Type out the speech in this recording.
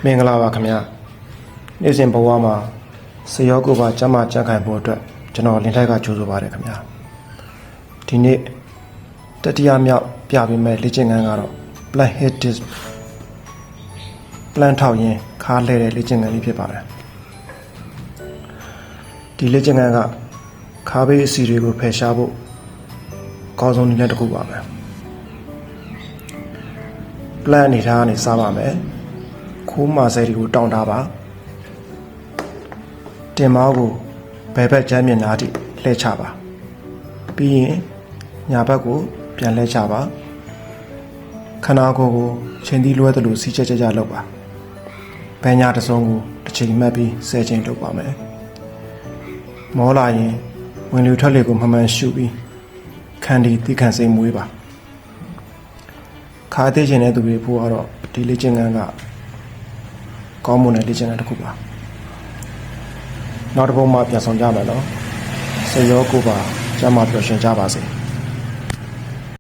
မင်္ဂလာပါခင်ဗျာနေ့စဉ်ဘဝမှာစေရောကိုပါကျမ်းမာကြံ့ခိုင်ဖို့အတွက်ကျွန်တော်လင်းထိုက်ကကြိုးဆိုပါတယ်ခင်ဗျာဒီနေ့တတိယမြောက်ပြပေးမဲ့လေ့ကျင့်ခန်းကတော့ Plank Hip Disc Plank ထောက်ရင်ခါလှဲတဲ့လေ့ကျင့်ခန်းလေးဖြစ်ပါတယ်ဒီလေ့ကျင့်ခန်းကခါဘေးအစီတွေကိုဖယ်ရှားဖို့အကောင်းဆုံးနည်းလမ်းတစ်ခုပါပဲ Plank အနေထားကနေစပါမယ်ခိုးမာဆဲတွေကိုတောင်းထားပါတင်မောင်းကိုဘယ်ဘက်ကျမ်းမြင်နာတိလှည့်ချပါပြီးရင်ညာဘက်ကိုပြန်လှည့်ချပါခနာကိုယ်ကိုချိန်သီးလွှဲသလိုစီးချက်ကြလုပ်ပါဘယ်ညာတစ်စုံကိုတစ်ချိန်မှတ်ပြီး10ချိန်လုပ်ပါမယ်မောလာရင်ဝင်လူထွက်လေကိုမှန်မှန်ရှုပြီးခန္ဒီတိခန့်စိမ်မွေးပါခါသေးခြင်းတဲ့သူတွေဖို့ကတော့ဒီလေ့ကျင့်ခန်းကကောင်းမွန်တဲ့လေ့ကျင့်ခန်းတစ်ခုပါနောက်တစ်ပုံမှပြန်ဆောင်ကြမယ်နော်စေရောကိုပါကျမ်းမာပျော်ရွှင်ကြပါစေ